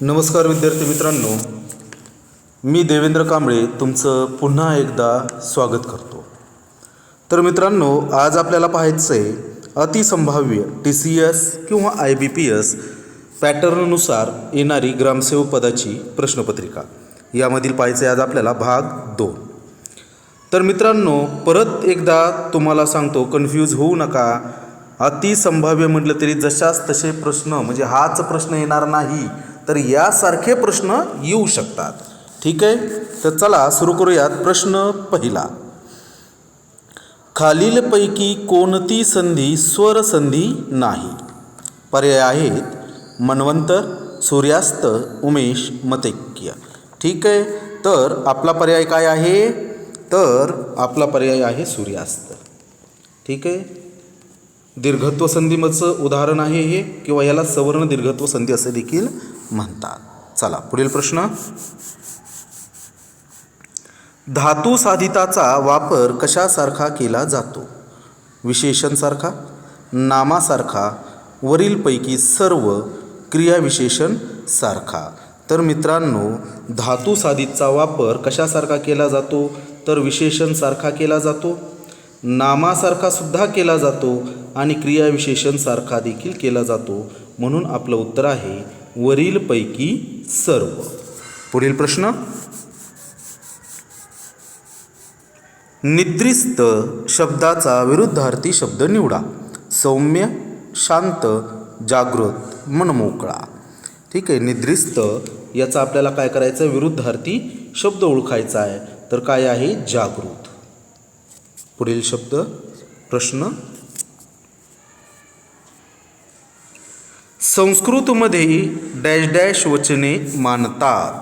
नमस्कार विद्यार्थी मित्रांनो, मी देवेंद्र कांबळे तुमचं पुन्हा एकदा स्वागत करतो. तर मित्रांनो, आज आपल्याला पाहायचं आहे अतिसंभाव्य TCS किंवा IBPS पॅटर्ननुसार येणारी ग्रामसेवक पदाची प्रश्नपत्रिका. यामधील पाहायचं आहे आज आपल्याला भाग 2. तर मित्रांनो, परत एकदा तुम्हाला सांगतो, कन्फ्यूज होऊ नका. अतिसंभाव्य म्हटलं तरी जशाच तसे प्रश्न, म्हणजे हाच प्रश्न येणार नाही, तर यासारखे प्रश्न येऊ शकतात. ठीक आहे, तर चला सुरू करूयात. प्रश्न पहिला, खालीलपैकी कोणती संधी स्वर संधी नाही? पर्याय आहेत मन्वंतर, सूर्यास्त, उमेश, मतैक्य. ठीक आहे, तर आपला पर्याय काय आहे? तर आपला पर्याय आहे सूर्यास्त. ठीक आहे, दीर्घत्व संधीचं उदाहरण आहे हे, किंवा याला सवर्ण दीर्घत्व संधी असे देखील म्हणतात. चला पुढील प्रश्न, धातू साधिताचा वापर कशासारखा केला जातो? विशेषणसारखा, नामासारखा, वरीलपैकी सर्व, क्रियाविशेषण सारखा. तर मित्रांनो, धातू साधितचा वापर कशासारखा केला जातो? तर विशेषणसारखा केला जातो, नामासारखा सुद्धा केला जातो आणि क्रियाविशेषण सारखा देखील केला जातो. म्हणून आपलं उत्तर आहे वरीलपैकी सर्व. पुढील प्रश्न, निद्रिस्त शब्दाचा विरुद्धार्थी शब्द निवडा. सौम्य, शांत, जागृत, मनमोकळा. ठीक आहे, निद्रिस्त याचा आपल्याला काय करायचं? विरुद्धार्थी शब्द ओळखायचा आहे. तर काय आहे? जागृत. पुढील शब्द प्रश्न, संस्कृतमध्ये डॅश डॅश वचने मानतात.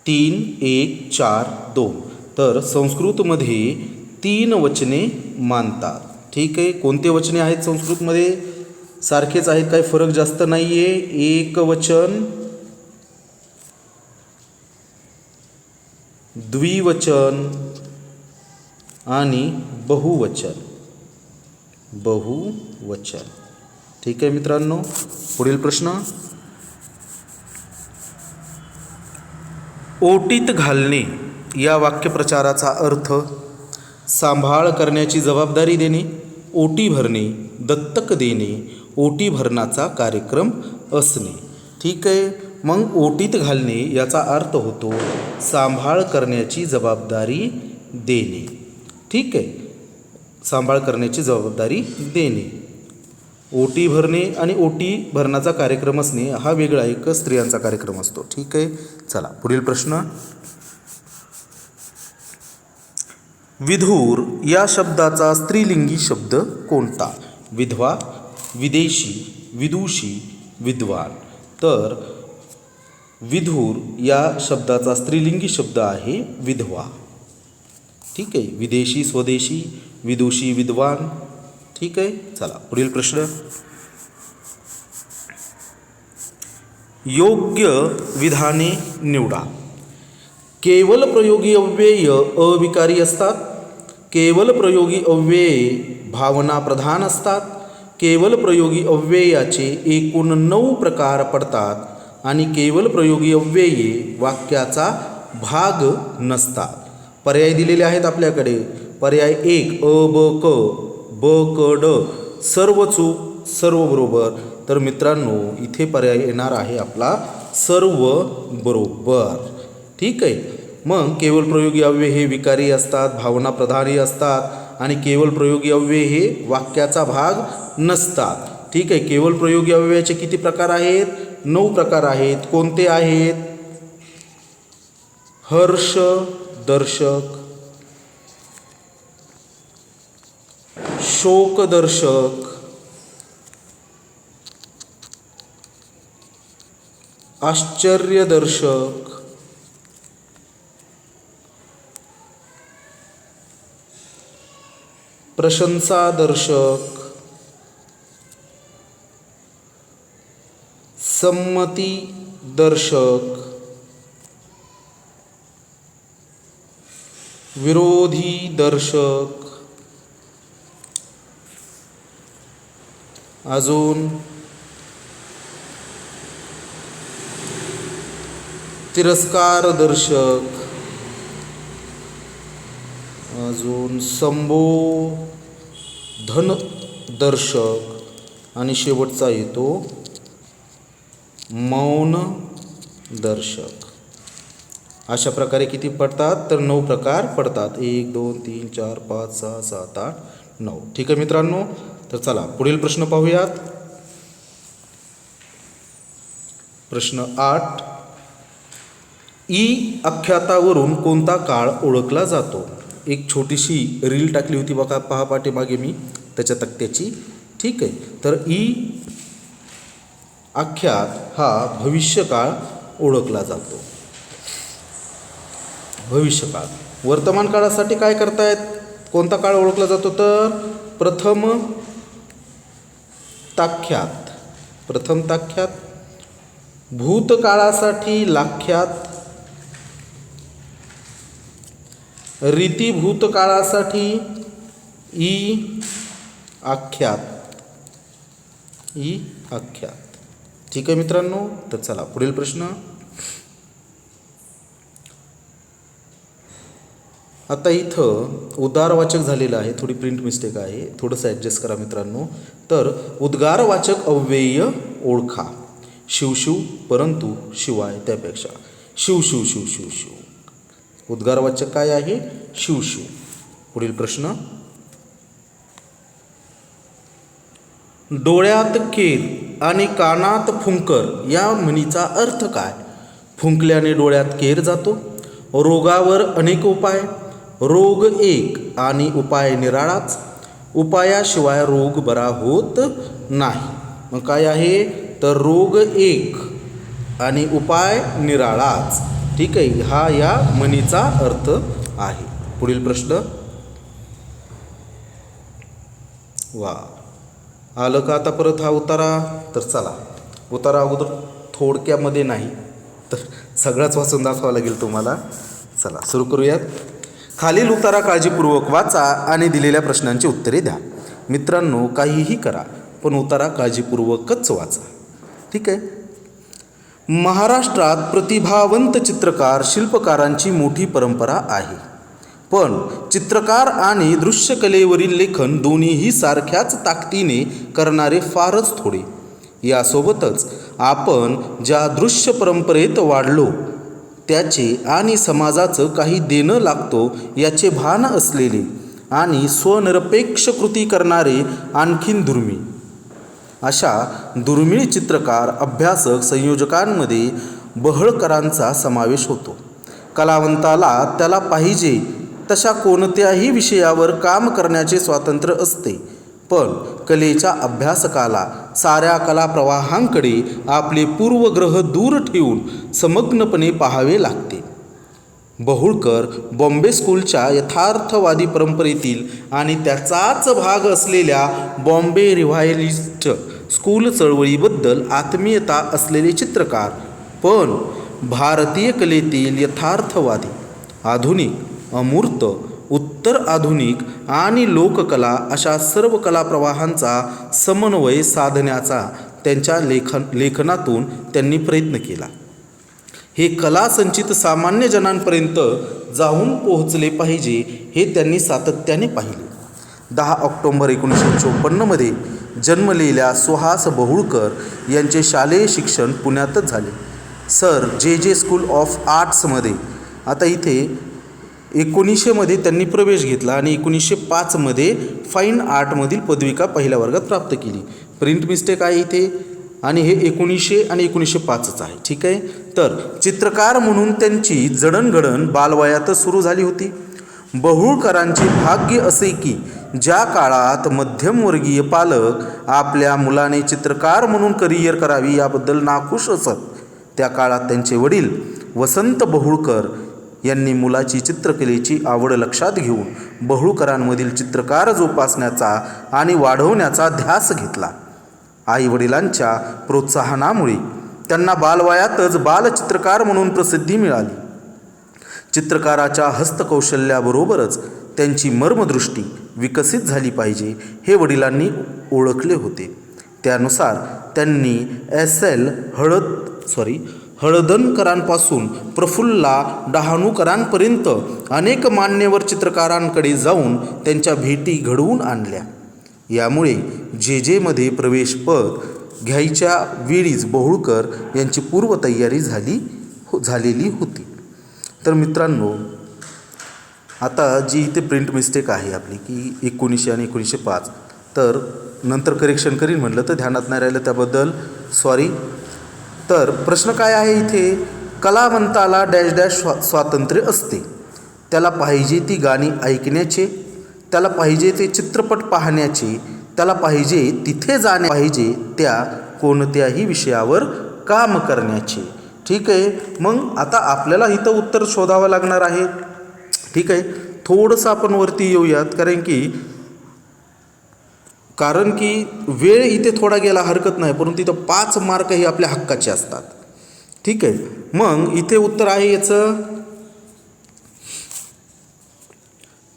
3, 1, 4, 2. तर संस्कृतमध्ये 3 वचने मानतात. ठीक आहे, कोणते वचने आहेत संस्कृतमध्ये? सारखेच आहेत, काही फरक जास्त नाही आहे. एकवचन, द्विवचन आणि बहुवचन. बहुवचन. ठीक आहे मित्रांनो, पुढील प्रश्न, ओटीत घालणे या वाक्यप्रचाराचा अर्थ? सांभाळ करण्याची जबाबदारी देणे, ओटी भरणे, दत्तक देणे, ओटी भरणाचा कार्यक्रम असणे. ठीक आहे, मग ओटीत घालणे याचा अर्थ होतो सांभाळ करण्याची जबाबदारी देणे. ठीक आहे, सांभाळ करण्याची जबाबदारी देणे. ओटी भरणे आणि ओटी भरणाचा कार्यक्रम असणे हा वेगळा एक स्त्रियांचा कार्यक्रम असतो. ठीक आहे, चला पुढील प्रश्न, विधूर या शब्दाचा स्त्रीलिंगी शब्द कोणता? विधवा, विदेशी, विदुषी, विद्वान. तर विधूर या शब्दाचा स्त्रीलिंगी शब्द आहे विधवा. ठीक आहे, विदेशी, स्वदेशी, विदुषी, विद्वान. ठीक आहे, चला पुढील प्रश्न, योग्य विधाने निवडा. केवल प्रयोगी अव्यय अविकारी असतात, केवल प्रयोगी अव्यये भावना प्रधान असतात, केवल प्रयोगी अव्ययाचे एकूण 9 प्रकार पडतात आणि केवल प्रयोगी अव्यये वाक्याचा भाग नसतात. पर्याय दिलेले आहेत आपल्याकडे. पर्याय 1 अ ब क, ब क ड, सर्व चूक, सर्व बरोबर. तर मित्रांनो, इथे पर्याय येणार आहे आपला सर्व बरोबर. ठीक आहे, मग केवळ प्रयोगी अव्यय हे विकारी असतात, भावना प्रधानही असतात आणि केवळ प्रयोगी अव्यय हे वाक्याचा भाग नसतात. ठीक आहे, केवळ प्रयोगी अव्ययाचे किती प्रकार आहेत? 9 प्रकार आहेत. कोणते आहेत? हर्ष दर्शक, शोकदर्शक, आश्चर्यदर्शक, प्रशंसादर्शक, संमतीदर्शक, विरोधी दर्शक, अजून तिरस्कारदर्शक, अजून संबोधनदर्शक आणि शेवटचा येतो मौनदर्शक. अशा प्रकारे किती पडतात तर 9 प्रकार पडतात. 1 2 3 4 5 6 7 8 9. ठीक आहे मित्रांनो. तर चला पुढील प्रश्न पाहूयात. प्रश्न 8. ई आख्यातावरून कोणता काळ ओळखला जातो? एक छोटीशी रील टाकली होती बघा, पहा पाठीमागे मी त्याच्या तक्त्याची. ठीक आहे. तर ई आख्यात हा भविष्यकाळ ओळखला जातो. भविष्यकाळ. वर्तमान काळासाठी काय करतायत? कोणता काळ ओळखला जातो तर प्रथम ताख्यात. भूतकाळासाठी लाख्यात. रीतिभूतकाळासाठी ई आख्यात. ठीक आहे मित्रांनो. तर चला पुढील प्रश्न. आता इथं उद्गारवाचक झालेलं आहे, थोडी प्रिंट मिस्टेक आहे, थोडंसं ॲडजस्ट करा मित्रांनो. तर उद्गारवाचक अव्यय ओळखा. शिव, परंतु, शिवाय, त्यापेक्षा. शिव. उद्गारवाचक काय आहे? शिव. पुढील प्रश्न. डोळ्यात केर आणि कानात फुंकर या म्हणीचा अर्थ काय? फुंकल्याने डोळ्यात केर जातो. रोगावर अनेक उपाय. रोग एक आणि उपाय निराळाच. उपायाशिवाय रोग बरा होत नाही. मग काय आहे तर रोग एक आणि उपाय निराळाच. ठीक आहे. हा या म्हणीचा अर्थ आहे. पुढील प्रश्न. वा, आलं का आता परत हा उतारा? तर चला, उतारा अगोदर थोडक्यामध्ये नाही तर सगळंच वाचून दाखवावं लागेल तुम्हाला. चला सुरू करूयात. खालील उतारा काळजीपूर्वक वाचा आणि दिलेल्या प्रश्नांची उत्तरे द्या. मित्रांनो काहीही करा पण उतारा काळजीपूर्वकच वाचा. ठीक आहे. महाराष्ट्रात प्रतिभावंत चित्रकार शिल्पकारांची मोठी परंपरा आहे. पण चित्रकार आणि दृश्यकलेवरील लेखन दोन्हीही सारख्याच ताकदीने करणारे फारच थोडे. यासोबतच आपण ज्या दृश्य परंपरेत वाढलो त्याचे आणि समाजाचं काही देणं लागतो याचे भान असलेले आणि स्वनिरपेक्ष कृती करणारे आणखीन दुर्मिळ. अशा दुर्मिळ चित्रकार, अभ्यासक, संयोजकांमध्ये बहळकरांचा समावेश होतो. कलावंताला त्याला पाहिजे तशा कोणत्याही विषयावर काम करण्याचे स्वातंत्र्य असते. पण कलेच्या अभ्यासकाला साऱ्या कला प्रवाहांकडे आपले पूर्वग्रह दूर ठेवून समग्नपणे पाहावे लागते. बहुळकर बॉम्बे स्कूलच्या यथार्थवादी परंपरेतील आणि त्याचाच भाग असलेल्या बॉम्बे रिव्हायलिस्ट स्कूल चळवळीबद्दल आत्मीयता असलेले चित्रकार, पण भारतीय कलेतील यथार्थवादी, आधुनिक, अमूर्त, उत्तर आधुनिक आणि लोककला अशा सर्व कला प्रवाहांचा समन्वय साधण्याचा त्यांच्या लेखनातून त्यांनी प्रयत्न केला. हे कला संचित सामान्य जनांपर्यंत जाऊन पोहोचले पाहिजे हे त्यांनी सातत्याने पाहिले. 10 ऑक्टोंबर 1954 जन्मलेल्या सुहास बहुळकर यांचे शालेय शिक्षण पुण्यातच झाले. Sir J school of आर्ट्समध्ये. आता इथे 1900 त्यांनी प्रवेश घेतला आणि 1905 फाईन आर्टमधील पदविका पहिल्या वर्गात प्राप्त केली. प्रिंट मिस्टेक आहे इथे आणि हे 1900 आणि 1905च आहे. ठीक आहे. तर चित्रकार म्हणून त्यांची जडणघडण बालवयातच सुरू झाली होती. बहुळकरांचे भाग्य असे की ज्या काळात मध्यमवर्गीय पालक आपल्या मुलाने चित्रकार म्हणून करिअर करावी याबद्दल नाखुश असत, त्या काळात त्यांचे वडील वसंत बहुळकर यांनी मुलाची चित्रकलेची आवड लक्षात घेऊन बहुळकरांमधील चित्रकार जोपासण्याचा आणि वाढवण्याचा ध्यास घेतला. आईवडिलांच्या प्रोत्साहनामुळे त्यांना बालवयातच बालचित्रकार म्हणून प्रसिद्धी मिळाली. चित्रकाराच्या हस्तकौशल्याबरोबरच त्यांची मर्मदृष्टी विकसित झाली पाहिजे हे वडिलांनी ओळखले होते. त्यानुसार त्यांनी हळदणकरांपासून प्रफुल्ला डहाणूकरांपर्यंत अनेक मान्यवर चित्रकारांकडे जाऊन त्यांच्या भेटी घडवून आणल्या. यामुळे जे.जे.मध्ये प्रवेशपद घ्यायच्या वेळीच बहोळकर यांची पूर्वतयारी झालेली होती. तर मित्रांनो, आता जी इथे प्रिंट मिस्टेक आहे आपली की 1900 आणि 1905, तर नंतर करेक्शन करीन म्हटलं तर ध्यानात नाही राहिलं, त्याबद्दल सॉरी. तर प्रश्न काय आहे इथे, कलावंताला डॅश डॅश स्वातंत्र्य असते. त्याला पाहिजे ती गाणी ऐकण्याचे, त्याला पाहिजे ते चित्रपट पाहण्याचे, त्याला पाहिजे तिथे जाणे, पाहिजे त्या कोणत्याही विषयावर काम करण्याचे. ठीक आहे, मग आता आपल्याला इथं उत्तर शोधावं लागणार आहे. ठीक आहे, थोडंसं आपण वरती येऊयात, कारण की वेळ इथे थोडा गेला हरकत नाही, परंतु इथं 5 मार्क हे आपल्या हक्काचे असतात. ठीक आहे, मग इथे उत्तर आहे याचं,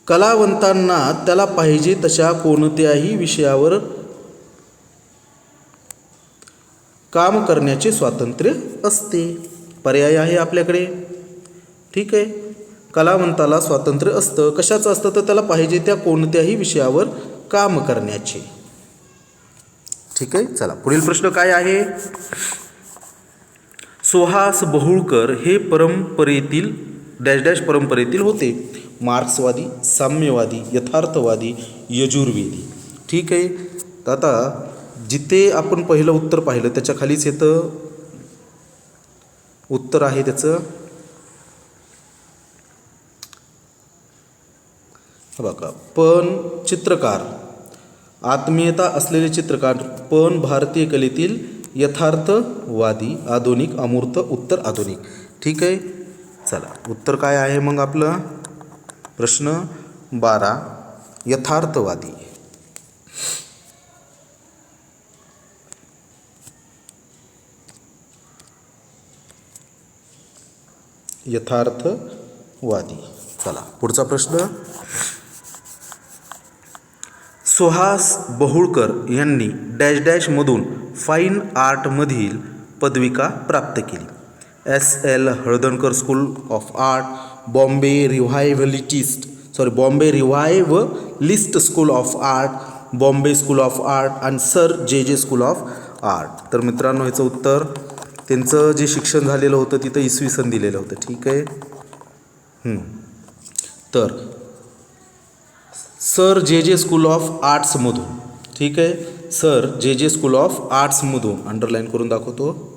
कलावंतांना त्याला पाहिजे तशा कोणत्याही विषयावर काम करण्याचे स्वातंत्र्य असते. पर्याय आहे आपल्याकडे. ठीक आहे, कलावंताला स्वातंत्र्य असतं. कशाचं असतं तर त्याला पाहिजे त्या कोणत्याही विषयावर काम करण्याचे. ठीक आहे, चला पुढील प्रश्न काय आहे, सुहास बहोळकर हे परंपरेतील डॅश डॅश परंपरेतील होते. मार्क्सवादी, साम्यवादी, यथार्थवादी, यजुर्वेदी. ठीक आहे, तर आता जिथे आपण पहिलं उत्तर पाहिलं त्याच्या खालीच येतं उत्तर आहे त्याचं. बघा, पण चित्रकार, आत्मीयता असलेले चित्रकार, पण भारतीय कलेतील यथार्थवादी, आधुनिक, अमूर्त, उत्तर आधुनिक. ठीक आहे, चला उत्तर काय आहे मग आपलं, प्रश्न 12 यथार्थवादी. यथार्थवादी. चला पुढचा प्रश्न, सुहास बहोळकर यांनी डॅश डॅशमधून फाईन आर्टमधील पदविका प्राप्त केली. S.L. Haldankar school of art, Bombay revivalist school of art, Bombay school of art आणि sir J school of art. तर मित्रांनो, ह्याचं उत्तर, त्यांचं जे शिक्षण झालेलं होतं तिथं इसवी सन दिलेलं होतं. ठीक आहे, तर सर जे स्कूल ऑफ आर्ट्समधून. ठीक आहे, sir J school of आर्ट्समधून, underline करून दाखवतो,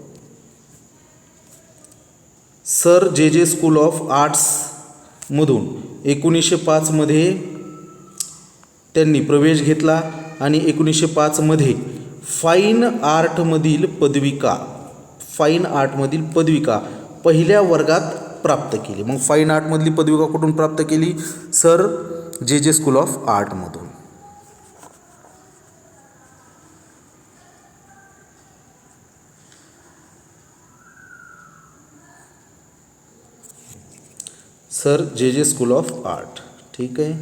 सर जे स्कूल ऑफ आर्ट्समधून 1905मध्ये त्यांनी प्रवेश घेतला आणि 1905मध्ये फाईन आर्टमधील पदविका पहिल्या वर्गात प्राप्त केली. मग फाईन आर्टमधली पदविका कुठून प्राप्त केली, sir J school of आर्टमधून. Sir J school of art. ठीक आहे,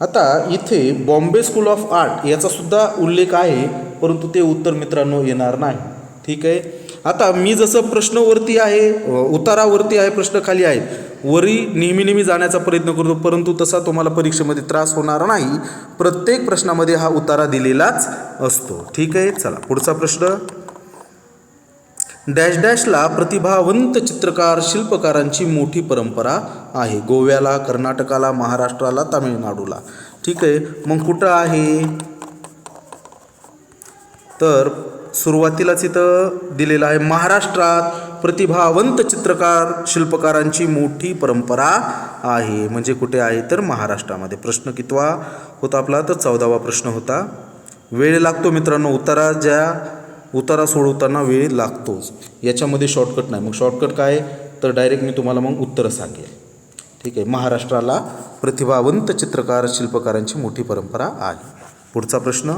आता इथे बॉम्बे स्कूल ऑफ आर्ट याचा सुद्धा उल्लेख आहे, परंतु ते उत्तर मित्रांनो येणार नाही. ठीक आहे, आता मी जसं प्रश्नवरती आहे, उतारावरती आहे, प्रश्न खाली आहे, वरी नेहमी जाण्याचा प्रयत्न करतो, परंतु तसा तुम्हाला परीक्षेमध्ये त्रास होणार नाही. प्रत्येक प्रश्नामध्ये हा उतारा दिलेलाच असतो. ठीक आहे, चला पुढचा प्रश्न, डॅश डॅशला प्रतिभावंत चित्रकार शिल्पकारांची मोठी परंपरा आहे. गोव्याला, कर्नाटकाला, महाराष्ट्राला, तामिळनाडूला. ठीक आहे, मग कुठं आहे तर सुरुवातीलाच इथं दिलेलं आहे, महाराष्ट्रात प्रतिभावंत चित्रकार शिल्पकारांची मोठी परंपरा आहे. म्हणजे कुठे आहे तर महाराष्ट्रामध्ये. प्रश्न कितवा होता आपला तर 14वा प्रश्न होता. वेळ लागतो मित्रांनो, उतारा सोडवताना वेळ लागतोच, याच्यामध्ये शॉर्टकट नाही. मग शॉर्टकट काय तर डायरेक्ट मी तुम्हाला मग उत्तर सांगेल. ठीक आहे, महाराष्ट्राला प्रतिभावंत चित्रकार शिल्पकारांची मोठी परंपरा आहे. पुढचा प्रश्न,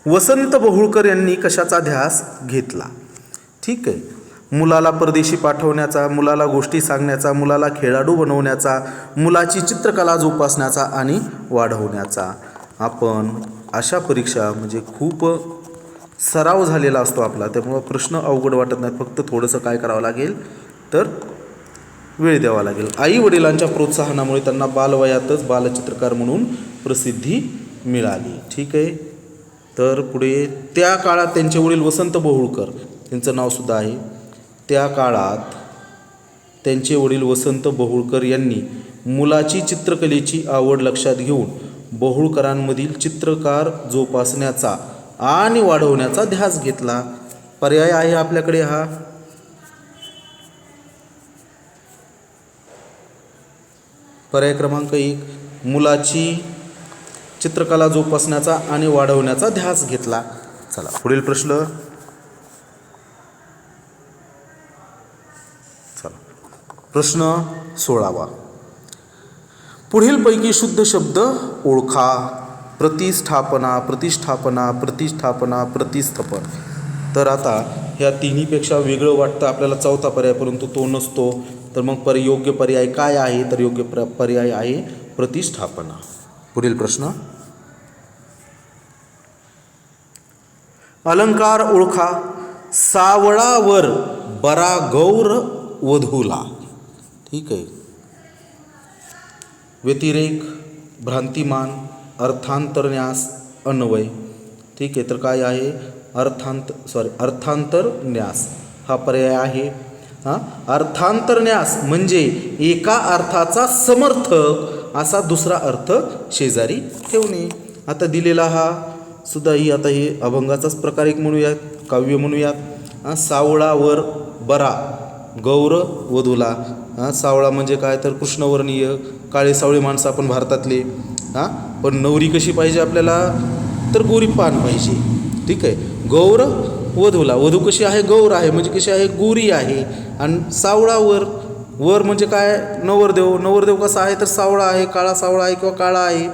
वसंत बहोळकर यांनी कशाचा ध्यास घेतला. ठीक आहे, मुलाला परदेशी पाठवण्याचा, मुलाला गोष्टी सांगण्याचा, मुलाला खेळाडू बनवण्याचा, मुलाची चित्रकला जोपासण्याचा आणि वाढवण्याचा. आपण अशा परीक्षा म्हणजे खूप सराव झालेला असतो आपला, त्यामुळं प्रश्न अवघड वाटत नाहीत. फक्त थोडंसं काय करावं लागेल तर वेळ द्यावा लागेल. आई वडिलांच्या प्रोत्साहनामुळे त्यांना बालवयातच बालचित्रकार म्हणून प्रसिद्धी मिळाली. ठीक आहे. तर पुढे त्या काळात त्यांचे वडील वसंत बहुळकर, त्यांचं नावसुद्धा आहे. त्या काळात त्यांचे वडील वसंत बहुळकर यांनी मुलाची चित्रकलेची आवड लक्षात घेऊन बहुळकरांमधील चित्रकार जोपासण्याचा आणि वाढवण्याचा ध्यास घेतला. पर्याय आहे आपल्याकडे हा. पर्याय क्रमांक 1, मुलाची चित्रकला जोपासण्याचा आणि वाढवण्याचा ध्यास घेतला. चला पुढील प्रश्न. चला प्रश्न 16वा. पुढीलपैकी शुद्ध शब्द ओळखा. प्रतिष्ठापना, प्रतिष्ठापना, प्रतिष्ठापना, प्रतिस्थापन. तर आता ह्या तिन्हीपेक्षा वेगळं वाटतं आपल्याला चौथा पर्याय, परंतु तो नसतो. तर मग योग्य पर्याय काय आहे? तर योग्य पर्याय आहे प्रतिष्ठापना. पुढील प्रश्न. अलंकार ओळखा. सावळावर बरा गौर वधूला. ठीक आहे. व्यतिरेक, भ्रांतिमान, अर्थांतरन्यास, अन्वय. ठीक आहे. तर काय आहे? अर्थांतरन्यास हा पर्याय आहे. अर्थांतरन्यास म्हणजे एका अर्थाचा समर्थक असा दुसरा अर्थ शेजारी ठेवणे. आता दिलेला हा सुद्धा आता हे अभंगाचाच प्रकार एक म्हणूयात, काव्य म्हणूयात. सावळावर बरा गौर वधूला. सावळा म्हणजे काय? तर कृष्णवर्णीय काळे सावळे माणसं आपण भारतातले. पण नवरी कशी पाहिजे आपल्याला? तर गोरी पान पाहिजे. ठीक आहे. गौर वधूला. वधू कशी आहे? गौर आहे, म्हणजे कशी आहे? गोरी आहे. आणि सावळावर, वर म्हणजे काय? नवरदेव. नवरदेव कसा आहे? तर सावळा आहे, काळा सावळा आहे किंवा काळा आहे.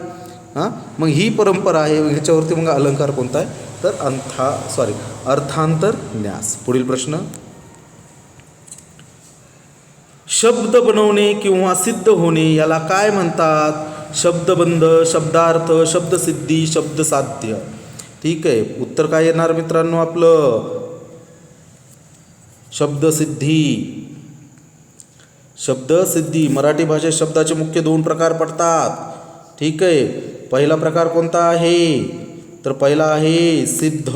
मग ही परंपरा आहे. ह्याच्यावरती मग अलंकार कोणता आहे? तर अर्थांतरन्यास. पुढील प्रश्न. शब्द बनवणे किंवा सिद्ध होणे याला काय म्हणतात? शब्दबंध, शब्दार्थ, शब्दसिद्धी, शब्दसाध्य. ठीक आहे. उत्तर काय येणार मित्रांनो आपलं? शब्दसिद्धी. शब्दसिद्धी. मराठी भाषेत शब्दाचे मुख्य 2 प्रकार पडतात. ठीक आहे. पहिला प्रकार कोणता आहे? तर पहिला आहे सिद्ध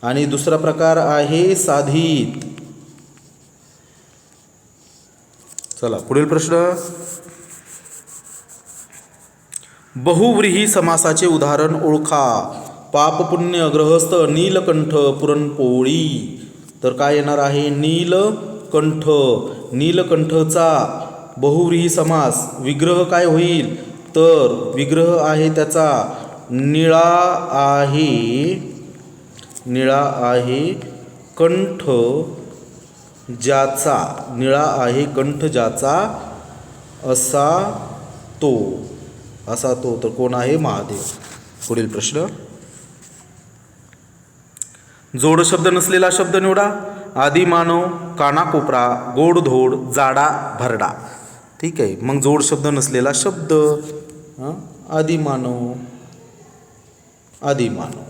आणि दुसरा प्रकार आहे साधित. चला पुढील प्रश्न. बहुव्रीही समासाचे उदाहरण ओळखा. पाप, पुण्य, गृहस्थ, नीलकंठ, पुरणपोळी. तर काय येणार आहे? नीलकंठ. नीलकंठचा बहुव्रीही समास. विग्रह काय होईल? तर विग्रह आहे त्याचा निळा आहे. निळा आहे कंठ ज्याचा. निळा आहे कंठ ज्याचा असा तो. असा तो. तर कोण आहे? महादेव. पुढील प्रश्न. जोड शब्द नसलेला शब्द निवडा. आदिमानव, कानाकोपरा, गोडधोड, जाडा, भरडा. ठीक आहे. मग जोड शब्द नसलेला शब्द आदिमानव. आदिमानव.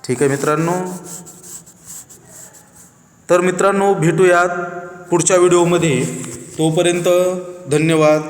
ठीक आहे मित्रांनो. तर मित्रांनो भेटूयात पुढच्या व्हिडिओमध्ये. तोपर्यंत धन्यवाद.